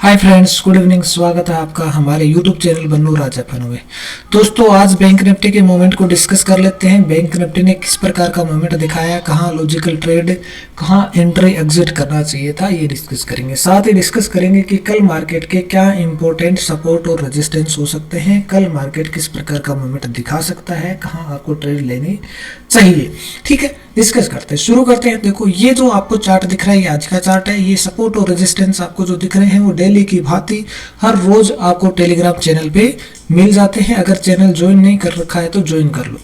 Hi friends, good evening. स्वागत है आपका हमारे यूट्यूब चैनल बन्नू राजा फन में। दोस्तों, आज बैंक निफ्टी के मोमेंट को डिस्कस कर लेते हैं। बैंक निफ्टी ने किस प्रकार का मोमेंट दिखाया, कहाँ लॉजिकल ट्रेड, कहाँ एंट्री एग्जिट करना चाहिए था, ये डिस्कस करेंगे। साथ ही डिस्कस करेंगे कि कल मार्केट के क्या इंपॉर्टेंट सपोर्ट और रेजिस्टेंस हो सकते हैं, कल मार्केट किस प्रकार का मोमेंट दिखा सकता है, कहाँ आपको ट्रेड लेनी चाहिए। ठीक है, डिस्कस करते हैं, शुरू करते हैं। देखो, ये जो आपको चार्ट दिख रहा है, ये आज का चार्ट है। ये सपोर्ट और रेजिस्टेंस आपको जो दिख रहे हैं वो डेली की भांति हर रोज आपको टेलीग्राम चैनल पे मिल जाते हैं। अगर चैनल ज्वाइन नहीं कर रखा है तो ज्वाइन कर लो।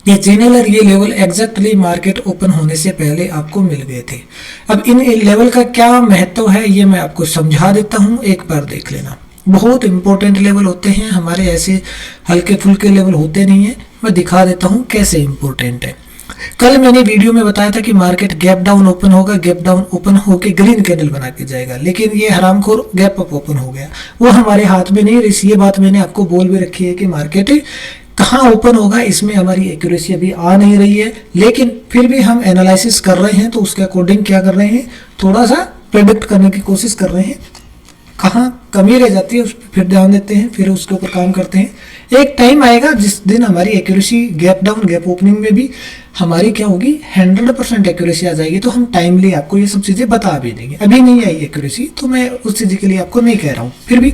ये चैनल और ये लेवल एग्जैक्टली मार्केट ओपन होने से पहले आपको मिल गए थे। अब इन लेवल का क्या महत्व है ये मैं आपको समझा देता हूँ, एक बार देख लेना। बहुत इंपॉर्टेंट लेवल होते हैं हमारे, ऐसे हल्के फुल्के लेवल होते नहीं है। मैं दिखा देता हूँ कैसे इंपॉर्टेंट है। कल मैंने वीडियो में बताया था कि मार्केट गैप डाउन ओपन होगा, गैप डाउन ओपन होके ग्रीन कैंडल बना के जाएगा, लेकिन ये हरामखोर गैप अप ओपन हो गया। वो हमारे हाथ में नहीं रही। ये बात मैंने आपको बोल भी रखी है कि मार्केट कहाँ ओपन होगा इसमें हमारी एक्यूरेसी अभी आ नहीं रही है, लेकिन फिर भी हम एनालिसिस कर रहे हैं। तो उसके अकॉर्डिंग क्या कर रहे हैं, थोड़ा सा प्रेडिक्ट करने की कोशिश कर रहे हैं। कहाँ कमी रह जाती है उस पर फिर ध्यान देते हैं, फिर उसके ऊपर काम करते हैं। एक टाइम आएगा जिस दिन हमारी accuracy gap down gap opening में भी हमारी क्या होगी, 100% एक्यूरेसी आ जाएगी। तो हम टाइमली आपको ये सब चीज़ें बता भी देंगे। अभी नहीं आई एक्यूरेसी तो मैं उस चीज़ के लिए आपको नहीं कह रहा हूँ, फिर भी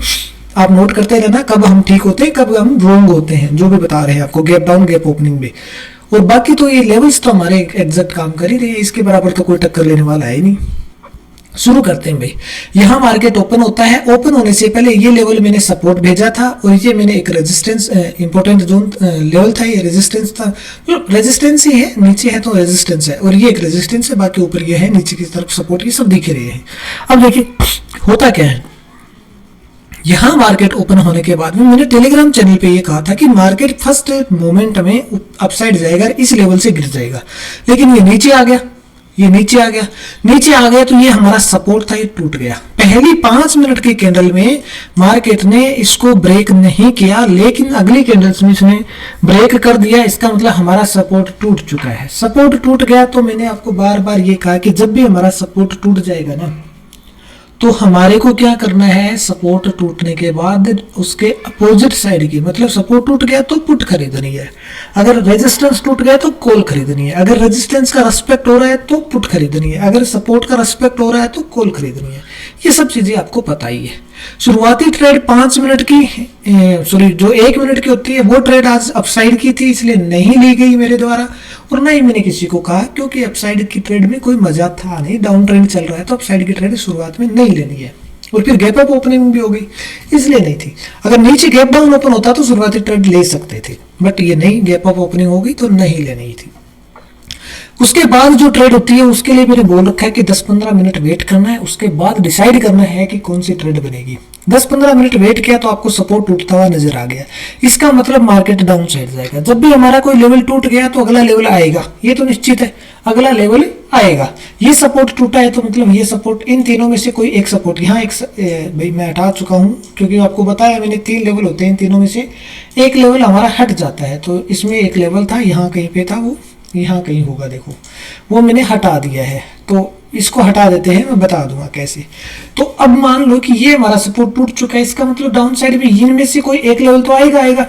आप नोट करते रहना कब हम ठीक होते हैं, कब हम रॉन्ग होते हैं, जो भी बता रहे हैं आपको गैप डाउन गैप ओपनिंग में। और बाकी तो ये लेवल्स तो हमारे एग्जैक्ट काम कर ही रहे हैं, इसके बराबर तो कोई टक्कर लेने वाला है ही नहीं। शुरू करते हैं भाई। यहाँ मार्केट ओपन होता है। ओपन होने से पहले ये लेवल मैंने सपोर्ट भेजा था और ये मैंने एक रेजिस्टेंस इंपॉर्टेंट जोन लेवल था, ये रेजिस्टेंस था। रेजिस्टेंस ही है, नीचे है तो रेजिस्टेंस है, और ये एक रेजिस्टेंस है, बाकी ऊपर ये है, नीचे की तरफ सपोर्ट, ये सब दिख रहे हैं। अब देखिए होता क्या है, यहाँ मार्केट ओपन होने के बाद में मैंने टेलीग्राम चैनल पे ये कहा था कि मार्केट फर्स्ट मोमेंट में अपसाइड जाएगा, इस लेवल से गिर जाएगा, लेकिन ये नीचे आ गया। ये नीचे आ गया तो ये हमारा सपोर्ट था, ये टूट गया। पहली 5 मिनट की कैंडल में मार्केट ने इसको ब्रेक नहीं किया, लेकिन अगली कैंडल्स में इसने ब्रेक कर दिया। इसका मतलब हमारा सपोर्ट टूट चुका है। सपोर्ट टूट गया तो मैंने आपको बार बार ये कहा कि जब भी हमारा सपोर्ट टूट जाएगा ना, तो हमारे को क्या करना है, सपोर्ट टूटने के बाद उसके अपोजिट साइड की, मतलब सपोर्ट टूट गया तो पुट खरीदनी है, अगर रेजिस्टेंस टूट गया तो कॉल खरीदनी है, अगर रेजिस्टेंस का रेस्पेक्ट हो रहा है तो पुट खरीदनी है, अगर सपोर्ट का रेस्पेक्ट हो रहा है तो कॉल खरीदनी है। ये सब चीजें आपको पता ही है। शुरुआती ट्रेड 5 मिनट की जो 1 मिनट की होती है वो ट्रेड आज अपसाइड की थी, इसलिए नहीं ली गई मेरे द्वारा, और ना ही मैंने किसी को कहा, क्योंकि अपसाइड की ट्रेड में कोई मजा था नहीं। डाउन ट्रेंड चल रहा है तो अपसाइड की ट्रेड शुरुआत में नहीं लेनी है, और फिर गैप अप ओपनिंग भी हो गई इसलिए नहीं थी। अगर नीचे गैप डाउन ओपन होता तो शुरुआती ट्रेड ले सकते थे, बट ये नहीं, गैप अप ओपनिंग हो गई तो नहीं लेनी थी। उसके बाद जो ट्रेड होती है उसके लिए मैंने बोल रखा है कि 10-15 मिनट वेट करना है, उसके बाद डिसाइड करना है कि कौन सी ट्रेड बनेगी। 10-15 मिनट वेट किया तो आपको सपोर्ट टूटता हुआ नजर आ गया, इसका मतलब मार्केट डाउन साइड जाएगा। जब भी हमारा कोई लेवल टूट गया तो अगला लेवल आएगा, ये तो निश्चित है, अगला लेवल आएगा। ये सपोर्ट टूटा है तो मतलब ये सपोर्ट, इन तीनों में से कोई एक सपोर्ट, यहाँ एक भाई मैं हटा चुका हूँ, क्योंकि आपको बताया मैंने 3 लेवल होते हैं, इन तीनों में से एक लेवल हमारा हट जाता है। तो इसमें एक लेवल था, यहाँ कहीं पे था, वो यहाँ कहीं होगा, देखो वो मैंने हटा दिया है, तो इसको हटा देते हैं, मैं बता दूंगा कैसे। तो अब मान लो कि ये हमारा सपोर्ट टूट चुका है, इसका मतलब डाउन साइड में इनमें से कोई एक लेवल तो आएगा,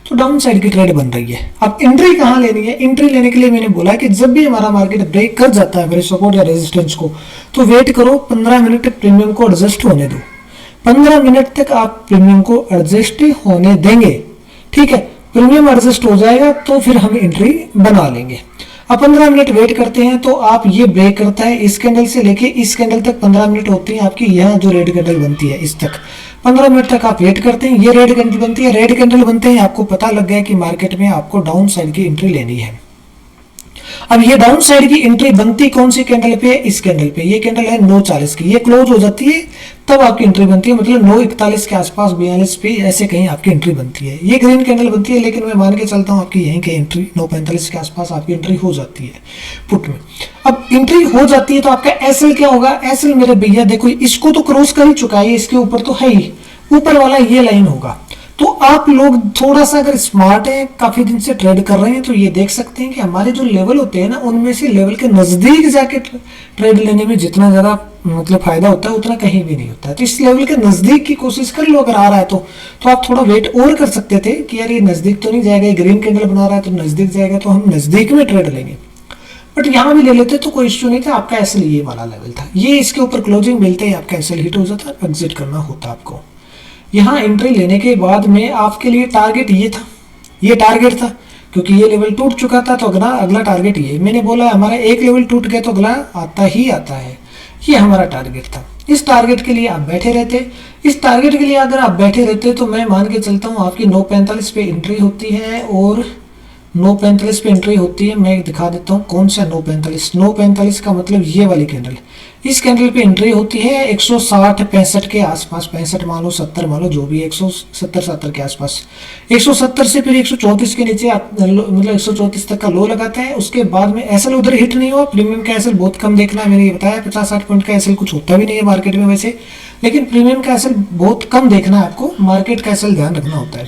तो डाउन साइड की ट्रेड बन रही है। अब एंट्री कहाँ लेनी है, एंट्री लेने के लिए मैंने बोला कि जब भी हमारा मार्केट ब्रेक कर जाता है मेरे सपोर्ट या रेजिस्टेंस को, तो वेट करो, 15 मिनट प्रीमियम को एडजस्ट होने दो। 15 मिनट तक आप प्रीमियम को एडजस्ट होने देंगे, ठीक है। प्रीमियम एडजस्ट हो जाएगा तो फिर हम एंट्री बना लेंगे। अब 15 मिनट वेट करते हैं, तो आप ये ब्रेक करता है, इस कैंडल से लेके इस कैंडल तक 15 मिनट होती है आपकी, यहाँ जो रेड कैंडल बनती है इस तक 15 मिनट तक आप वेट करते हैं। ये रेड कैंडल बनती है, रेड कैंडल बनते हैं आपको पता लग गया कि मार्केट में आपको डाउन साइड की एंट्री लेनी है। अब ये डाउन साइड की एंट्री बनती कौन सी कैंडल पे, इस कैंडल पे। ये कैंडल है 9:40 की, ये क्लोज हो जाती है तब आपकी एंट्री बनती है, मतलब 9:41 के आसपास, 42 पे ऐसे कहीं आपकी एंट्री बनती है। ये ग्रीन कैंडल बनती है, लेकिन मैं मान के चलता हूँ आपकी यहीं की एंट्री 9:45 के आसपास आपकी एंट्री हो जाती है पुट में। अब एंट्री हो जाती है तो आपका एसएल क्या होगा, एसएल मेरे भैया देखो इसको तो क्रॉस कर ही चुका है, इसके ऊपर तो है ही, ऊपर वाला ये लाइन होगा। तो आप लोग थोड़ा सा अगर स्मार्ट हैं, काफी दिन से ट्रेड कर रहे हैं, तो ये देख सकते हैं कि हमारे जो लेवल होते हैं ना, उनमें से लेवल के नजदीक जाके ट्रेड लेने में जितना ज्यादा मतलब फायदा होता है उतना कहीं भी नहीं होता है। तो इस लेवल के नजदीक की कोशिश कर लो, अगर आ रहा है तो आप थोड़ा वेट और कर सकते थे कि यार ये नजदीक तो नहीं जाएगा, ये ग्रीन कैंडल बना रहा है तो नजदीक जाएगा, तो हम नजदीक में ट्रेड लेंगे। बट यहाँ भी ले लेते तो कोई इश्यू नहीं था, आपका एसएल ये वाला लेवल था, ये इसके ऊपर क्लोजिंग मिलते ही आपका एसएल हिट हो जाता, एग्जिट करना होता आपको। यहाँ एंट्री लेने के बाद में आपके लिए टारगेट ये था, ये टारगेट था, क्योंकि ये लेवल टूट चुका था तो अगला टारगेट ये, मैंने बोला हमारा एक लेवल टूट गया तो अगला आता ही आता है, ये हमारा टारगेट था। इस टारगेट के लिए आप बैठे रहते, इस टारगेट के लिए अगर आप बैठे रहते तो मैं मान के चलता हूँ आपकी 9:45 पे एंट्री होती है, और 9:45 पे एंट्री होती है। मैं दिखा देता हूँ कौन सा 9:45 का मतलब ये वाली कैंडल, इस कैंडल पे एंट्री होती है 160-65 के आसपास, 65 मान लो, 70 मान लो, जो भी 170-70 के आसपास, 170 से फिर 134 के नीचे मतलब 134 तक का लो लगाता है। उसके बाद में एसएल उधर हिट नहीं हुआ, प्रीमियम का एसएल बहुत कम देखना है, मैंने ये बताया 50-60 पॉइंट का एसएल कुछ होता भी नहीं है मार्केट में वैसे, लेकिन प्रीमियम का एसएल बहुत कम देखना है आपको, मार्केट का एसएल ध्यान रखना होता है।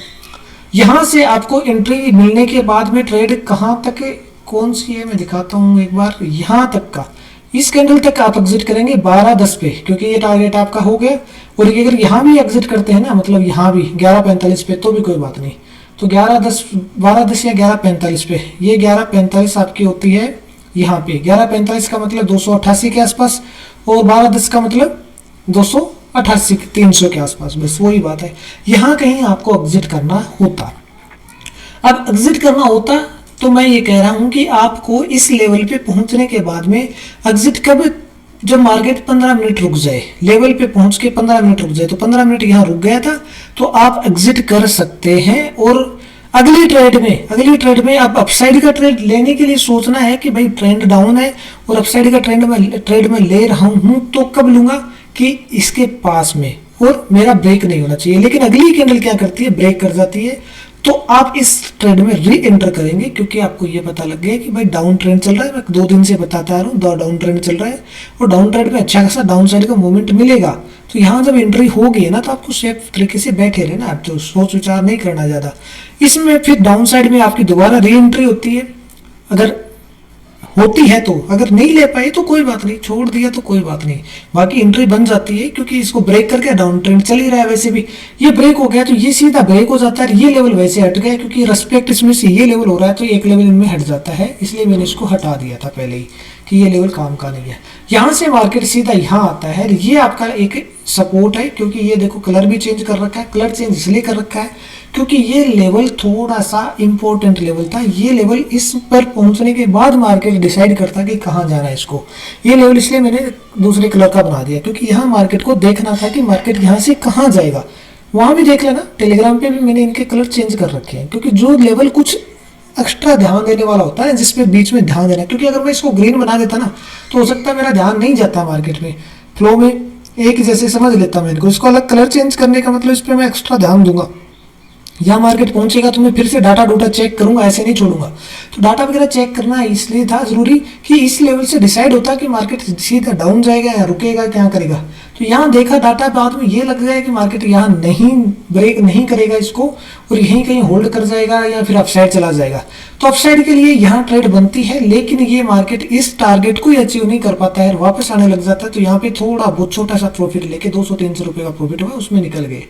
यहाँ से आपको एंट्री मिलने के बाद में ट्रेड कहाँ तक, कौन सी है मैं दिखाता हूँ एक बार, यहाँ तक का, इस कैंडल तक आप एग्जिट करेंगे 12:10 पे, क्योंकि ये टारगेट आपका हो गया। और अगर यहाँ भी एग्जिट करते हैं ना, मतलब यहाँ भी 11:45 पे, तो भी कोई बात नहीं, तो 12:10 या 11:45 पे, ये 11:45 आपकी होती है यहाँ पे, 11:45 का मतलब 288 के आसपास, और 12:10 का मतलब 288-300 के आसपास, बस वही बात है। यहाँ कहीं आपको एग्जिट करना होता। अब एग्जिट करना होता तो मैं ये कह रहा हूं कि आपको इस लेवल पे पहुंचने के बाद में एग्जिट कब, जब मार्केट 15 मिनट रुक जाए, लेवल पे पहुंच के 15 मिनट रुक जाए, तो 15 मिनट यहाँ रुक गया था तो आप एग्जिट कर सकते हैं। और अगली ट्रेड में आप अपसाइड का ट्रेड लेने के लिए सोचना है कि भाई ट्रेंड डाउन है और अपसाइड का ट्रेड में ले रहा हूं, तो कब लूंगा कि इसके पास में, और मेरा ब्रेक नहीं होना चाहिए। लेकिन अगली कैंडल क्या करती है, ब्रेक कर जाती है, तो आप इस ट्रेड में री एंटर करेंगे, क्योंकि आपको ये पता लग गया कि भाई डाउन ट्रेंड चल रहा है, मैं 2 दिन से बताता आ रहा हूँ डाउन ट्रेंड चल रहा है, और डाउन ट्रेंड में अच्छा खासा डाउन साइड का मूवमेंट मिलेगा। तो यहाँ जब एंट्री हो गई है ना, तो आपको सेफ तरीके से बैठे रहना, आप तो सोच विचार नहीं करना ज्यादा। इसमें फिर डाउन साइड में आपकी दोबारा री एंट्री होती है, अगर होती है तो, अगर नहीं ले पाए तो कोई बात नहीं, छोड़ दिया तो कोई बात नहीं, बाकी एंट्री बन जाती है, क्योंकि इसको ब्रेक करके डाउन ट्रेंड चल ही रहा है। वैसे भी ये ब्रेक हो गया तो ये सीधा ब्रेक हो जाता है, ये लेवल वैसे हट गया, क्योंकि रेस्पेक्ट इसमें से ये लेवल हो रहा है तो एक लेवल इनमें हट जाता है, इसलिए मैंने इसको हटा दिया था पहले ही कि ये लेवल काम का नहीं है। यहाँ से मार्केट सीधा यहाँ आता है, ये आपका एक सपोर्ट है, क्योंकि ये देखो कलर भी चेंज कर रखा है, कलर चेंज इसलिए कर रखा है क्योंकि ये लेवल थोड़ा सा इंपॉर्टेंट लेवल था। ये लेवल इस पर पहुंचने के बाद मार्केट डिसाइड करता कि कहाँ जाना है इसको, ये लेवल इसलिए मैंने दूसरे कलर का बना दिया, क्योंकि यहाँ मार्केट को देखना था कि मार्केट यहाँ से कहाँ जाएगा। वहां भी देख लेना, टेलीग्राम पे भी मैंने इनके कलर चेंज कर रखे हैं, क्योंकि जो लेवल कुछ एक्स्ट्रा ध्यान देने वाला होता है, जिसपे बीच में ध्यान देना, क्योंकि अगर मैं इसको ग्रीन बना देता ना, तो हो सकता है मेरा ध्यान नहीं जाता मार्केट में, फ्लो में एक जैसे समझ लेता मैं इनको। इसको अलग कलर चेंज करने का मतलब इस पर मैं एक्स्ट्रा ध्यान दूंगा, यहाँ मार्केट पहुंचेगा तो मैं फिर से डाटा डूटा चेक करूंगा, ऐसे नहीं छोड़ूंगा। तो डाटा वगैरह चेक करना इसलिए था जरूरी कि इस लेवल से डिसाइड होता कि मार्केट सीधा डाउन जाएगा या रुकेगा, क्या करेगा। तो यहाँ देखा डाटा, बाद में ये लग गया कि मार्केट यहाँ नहीं ब्रेक नहीं करेगा इसको, और यहीं कहीं होल्ड कर जाएगा या फिर अपसाइड चला जाएगा। तो अपसाइड के लिए यहाँ ट्रेड बनती है, लेकिन ये मार्केट इस टारगेट को ही अचीव नहीं कर पाता है, वापस आने लग जाता है। तो यहाँ पे थोड़ा बहुत छोटा सा प्रॉफिट लेके 200-300 रुपये का प्रॉफिट हुआ, उसमें निकल गए।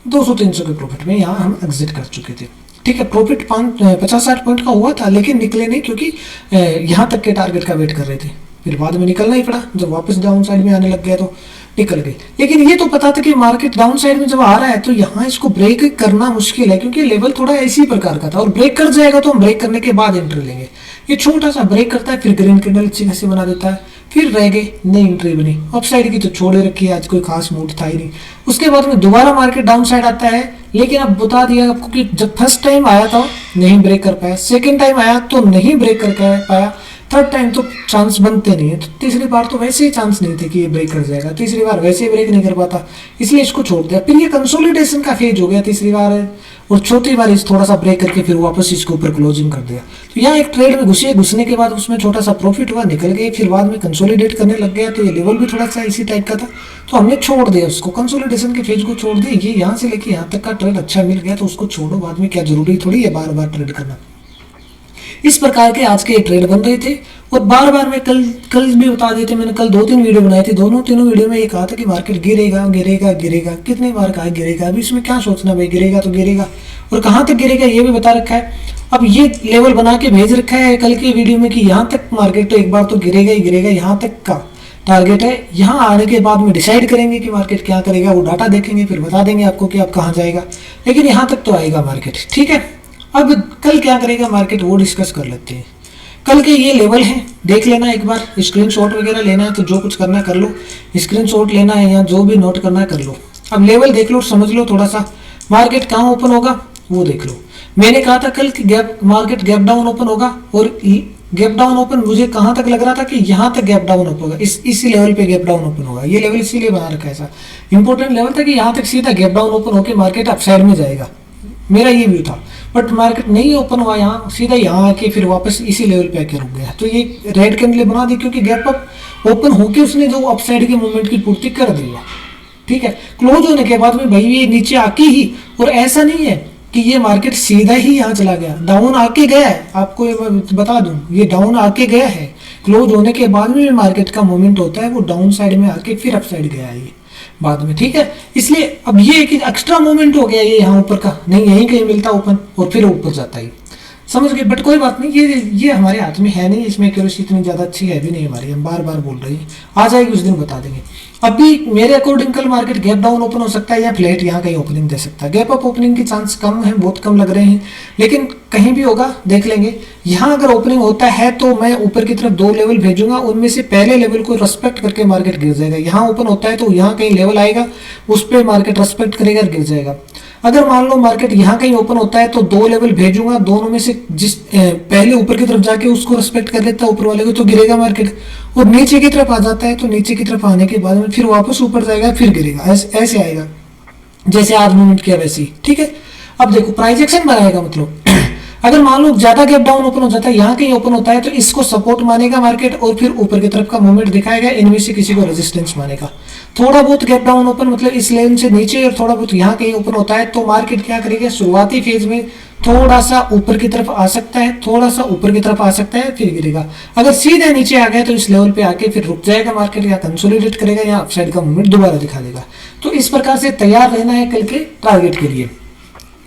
200-300 के प्रॉफिट में यहाँ हम एग्जिट कर चुके थे। ठीक है, प्रॉफिट 50-60 पॉइंट का हुआ था, लेकिन निकले नहीं, क्योंकि यहाँ तक के टारगेट का वेट कर रहे थे। फिर बाद में निकलना ही पड़ा, जब वापस डाउन साइड में आने लग गया तो निकल गए। लेकिन ये तो पता था कि मार्केट डाउन साइड में जब आ रहा है तो यहाँ इसको ब्रेक करना मुश्किल है, क्योंकि लेवल थोड़ा इसी प्रकार का था, और ब्रेक कर जाएगा तो हम ब्रेक करने के बाद एंट्री लेंगे। ये छोटा सा ब्रेक करता है, फिर ग्रीन कैंडल अच्छी खासी बना देता है, फिर रह गए, नई एंट्री बनी। अप साइड की तो छोड़े रखी है, आज कोई खास मूड था ही नहीं। उसके बाद में दोबारा मार्केट डाउन साइड आता है, लेकिन अब बता दिया आपको कि जब फर्स्ट टाइम आया था नहीं ब्रेक कर पाया, सेकंड टाइम आया तो नहीं ब्रेक कर पाया, थर्ड टाइम तो चांस बनते नहीं है, तो तीसरी बार तो वैसे ही चांस नहीं थे कि ये ब्रेक कर जाएगा, तीसरी बार वैसे ही ब्रेक नहीं कर पाता, इसलिए इसको छोड़ दिया। फिर ये कंसोलिडेशन का फेज हो गया तीसरी बार, और चौथी बार इस थोड़ा सा ब्रेक करके फिर वापस इसके ऊपर क्लोजिंग कर दिया। तो यहाँ एक ट्रेड में घुसने के बाद उसमें छोटा सा प्रॉफिट हुआ, निकल गए, फिर बाद में कंसोलिडेट करने लग गया, तो ये लेवल भी थोड़ा सा इसी टाइप का था, तो हमने छोड़ दिया उसको, कंसोलिडेशन के फेज को छोड़ दिया। ये यहाँ से लेके यहाँ तक का ट्रेड अच्छा मिल गया तो उसको छोड़ो, बाद में क्या जरूरी थोड़ी है बार बार ट्रेड करना। इस प्रकार के आज के ट्रेड बन रहे थे। और बार बार मैं कल भी बता देते, मैंने कल 2-3 वीडियो बनाए थे, तीनों वीडियो में ये कहा था कि मार्केट गिरेगा गिरेगा गिरेगा। कितने बार कहा गिरेगा, अभी इसमें क्या सोचना भाई, गिरेगा तो गिरेगा, और कहाँ तक गिरेगा ये भी बता रखा है। अब ये लेवल बना के भेज रखा है कल के वीडियो में कि यहाँ तक मार्केट तो एक बार तो गिरेगा ही गिरेगा, यहाँ तक का टारगेट है। यहाँ आने के बाद में डिसाइड करेंगे कि मार्केट क्या करेगा, वो डाटा देखेंगे फिर बता देंगे आपको कि आप कहाँ जाएगा, लेकिन यहाँ तक तो आएगा मार्केट, ठीक है। अब कल क्या करेगा मार्केट वो डिस्कस कर लेते हैं। कल के ये लेवल हैं, देख लेना एक बार, स्क्रीनशॉट वगैरह लेना है तो जो कुछ करना कर लो, स्क्रीनशॉट लेना है या जो भी नोट करना है कर लो। अब लेवल देख लो, समझ लो थोड़ा सा, मार्केट कहाँ ओपन होगा वो देख लो। मैंने कहा था कल कि मार्केट गैप डाउन ओपन होगा, और गैप डाउन ओपन मुझे कहाँ तक लग रहा था कि यहाँ तक गैप डाउन ओपन होगा, इसी लेवल पे गैप डाउन ओपन होगा। ये लेवल इसीलिए बना रखा है, ऐसा इंपॉर्टेंट लेवल था कि यहाँ तक सीधा गैप डाउन ओपन होकर मार्केट अपसाइड में जाएगा, मेरा ये व्यू था। बट मार्केट नहीं ओपन हुआ, यहाँ सीधा यहाँ आके फिर वापस इसी लेवल पे आके रुक गया। तो ये रेड कैंडल बना दी क्योंकि गैप अप ओपन होके उसने जो अपसाइड के मूवमेंट की पूर्ति कर दी है, ठीक है। क्लोज होने के बाद में भाई ये नीचे आके ही, और ऐसा नहीं है कि ये मार्केट सीधा ही यहाँ चला गया, डाउन आके गया है, आपको ये बता दूं, ये डाउन आके गया है। क्लोज होने के बाद में मार्केट का मूवमेंट होता है वो डाउन साइड में आके फिर अप साइड गया है ये बाद में, ठीक है। इसलिए अब ये कि एक्स्ट्रा मूवमेंट हो गया ये यहाँ ऊपर का, नहीं यहीं कहीं मिलता ओपन और फिर ऊपर जाता है, समझ गए। बट कोई बात नहीं, ये हमारे हाथ में है नहीं, इसमें एक्यूरेसी इतनी ज़्यादा अच्छी है भी नहीं हमारी, हम बार बार बोल रहे हैं, आ जाएगी उस दिन बता देंगे। अभी मेरे अकॉर्डिंग कल मार्केट गैप डाउन ओपन हो सकता है या फ्लैट यहाँ कहीं ओपनिंग दे सकता है। गैप अप ओपनिंग की चांस कम है, बहुत कम लग रहे हैं, लेकिन कहीं भी होगा देख लेंगे। यहाँ अगर ओपनिंग होता है तो मैं ऊपर की तरफ 2 लेवल भेजूंगा, उनमें से पहले लेवल को रेस्पेक्ट करके मार्केट गिर जाएगा। यहाँ ओपन होता है तो यहाँ कहीं लेवल आएगा, उस पर मार्केट रेस्पेक्ट करेगा, गिर जाएगा। अगर मान लो मार्केट यहाँ कहीं ओपन होता है तो 2 लेवल भेजूंगा, दोनों में से जिस पहले ऊपर की तरफ जाके उसको रेस्पेक्ट कर लेता है ऊपर वाले को तो गिरेगा मार्केट, और नीचे की तरफ आ जाता है तो नीचे की तरफ आने के बाद में फिर वापस ऊपर जाएगा फिर गिरेगा, ऐसे आएगा जैसे आज मूवमेंट किया वैसे ही, ठीक है। अब देखो प्राइस एक्शन बनाएगा, मतलब अगर मान लो ज्यादा गैप डाउन ओपन हो जाता है, यहाँ कहीं ओपन होता है तो इसको सपोर्ट मानेगा मार्केट और फिर ऊपर की तरफ का मूवमेंट दिखाएगा, इनमें से किसी को रेजिस्टेंस मानेगा। थोड़ा बहुत गैप डाउन ओपन मतलब इस लेवल से नीचे और थोड़ा बहुत यहाँ कहीं ओपन होता है तो मार्केट क्या करेगा, शुरुआती फेज में थोड़ा सा ऊपर की तरफ आ सकता है, थोड़ा सा ऊपर की तरफ आ सकता है फिर गिरेगा। अगर सीधे नीचे आ गया तो इस लेवल पे आके फिर रुक जाएगा मार्केट, या कंसोलिडेट करेगा या अपसाइड का मूवमेंट दोबारा दिखा देगा। तो इस प्रकार से तैयार रहना है कल के टारगेट के लिए।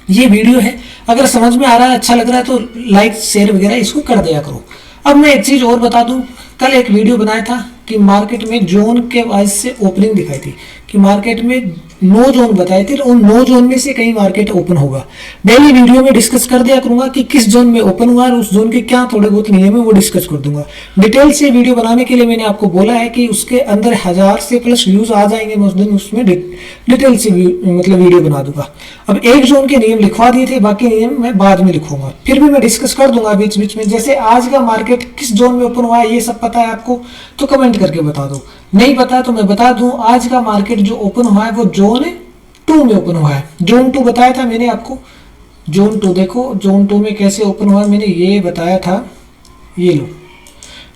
ये वीडियो है, अगर समझ में आ रहा है, अच्छा लग रहा है तो लाइक शेयर वगैरह इसको कर दिया करो। अब मैं एक चीज और बता दूं, कल एक वीडियो बनाया था कि मार्केट में जोन के वाइज से ओपनिंग दिखाई थी कि मार्केट में 9 जोन बताए थे, उन 9 जोन में से कहीं मार्केट ओपन होगा। डेली वीडियो में डिस्कस कर दिया करूंगा कि किस जोन में ओपन हुआ और उस जोन के क्या थोड़े बहुत नियम है वो डिस्कस कर दूंगा। डिटेल से वीडियो बनाने के लिए मैंने आपको बोला है कि उसके अंदर 1000 से प्लस व्यूज आ जाएंगे, मैं उस दिन उसमें डिटेल से मतलब वीडियो बना दूंगा। अब एक जोन के नियम लिखवा दिए थे, बाकी नियम मैं बाद में लिखूंगा, फिर भी मैं डिस्कस कर दूंगा बीच बीच में। जैसे आज का मार्केट किस जोन में ओपन हुआ है ये सब पता है आपको तो कमेंट करके बता दो, नहीं पता तो मैं बता दूं। आज का मार्केट जो ओपन हुआ है वो जोन 2 में ओपन हुआ है। जोन 2 बताया था मैंने आपको, जोन 2 देखो, जोन 2 में कैसे ओपन हुआ है मैंने ये बताया था, ये लो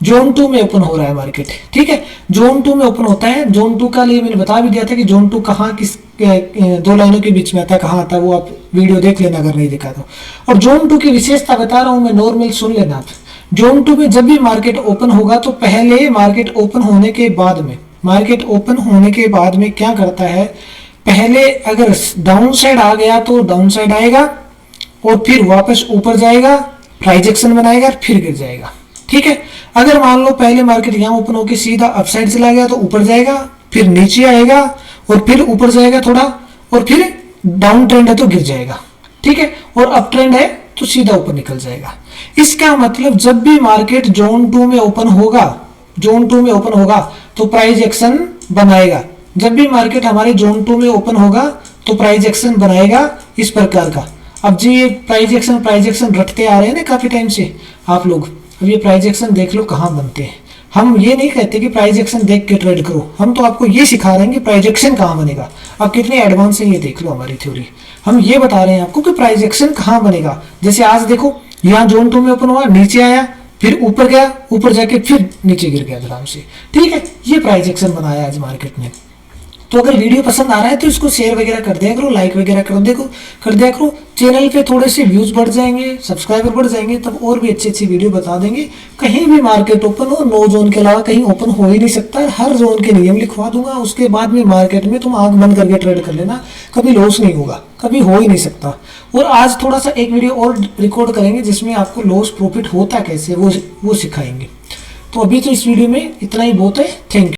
जोन 2 में ओपन हो रहा है मार्केट, ठीक है। जोन 2 में ओपन होता है, जोन 2 का लिए मैंने बता भी दिया था कि जोन 2 कहाँ किस 2 लाइनों के बीच में आता है, कहाँ आता है, वो आप वीडियो देख लेना अगर नहीं देखा तो। और जोन 2 की विशेषता बता रहा हूँ मैं, नॉर्मल सुन लेना आप। जोन 2 में जब भी मार्केट ओपन होगा तो पहले मार्केट ओपन होने के बाद में क्या करता है, पहले अगर डाउन साइड आ गया तो डाउन साइड आएगा और फिर वापस ऊपर जाएगा, प्राइस एक्शन बनाएगा फिर गिर जाएगा, ठीक है। अगर मान लो पहले मार्केट यहाँ ओपन होकर सीधा अप साइड चला गया तो ऊपर जाएगा, फिर नीचे आएगा और फिर ऊपर जाएगा थोड़ा, और फिर डाउन ट्रेंड है तो गिर जाएगा, ठीक है। और अप ट्रेंड है तो सीधा ऊपर निकल जाएगा। इसका मतलब जब भी मार्केट जोन 2 में ओपन होगा तो प्राइस एक्शन बनाएगा। जब भी मार्केट हमारे जोन 2 में ओपन होगा तो प्राइस एक्शन बनाएगा इस प्रकार का। अब जी ये प्राइस एक्शन रटते आ रहे हैं ना काफी टाइम से आप लोग, अब ये प्राइस एक्शन देख लो कहाँ बनते हैं। हम ये नहीं कहते कि प्राइस एक्शन देख के ट्रेड करो, हम तो आपको ये सिखा रहे हैं कि प्राइस एक्शन कहाँ बनेगा। अब कितने एडवांस है ये देख लो हमारी थ्योरी, हम ये बता रहे हैं आपको कि प्राइस एक्शन कहाँ बनेगा। जैसे आज देखो यहाँ जोन 2 में ओपन हुआ, नीचे आया, फिर ऊपर गया, ऊपर जाके फिर नीचे गिर गया आराम से, ठीक है। ये प्राइस एक्शन बनाया आज मार्केट ने। तो अगर वीडियो पसंद आ रहा है तो इसको शेयर वगैरह कर दिया करो, लाइक वगैरह कर दिया करो। चैनल पे थोड़े से व्यूज बढ़ जाएंगे, सब्सक्राइबर बढ़ जाएंगे, तब और भी अच्छी अच्छी वीडियो बता देंगे। कहीं भी मार्केट ओपन हो, 9 जोन के अलावा कहीं ओपन हो ही नहीं सकता। हर जोन के नियम लिखवा दूंगा, उसके बाद में मार्केट में तुम आंख बंद करके ट्रेड कर लेना, कभी लॉस नहीं होगा, कभी हो ही नहीं सकता। और आज थोड़ा सा एक वीडियो और रिकॉर्ड करेंगे जिसमें आपको लॉस प्रॉफिट होता कैसे वो सिखाएंगे। तो अभी तो इस वीडियो में इतना ही बहुत है। Thank you.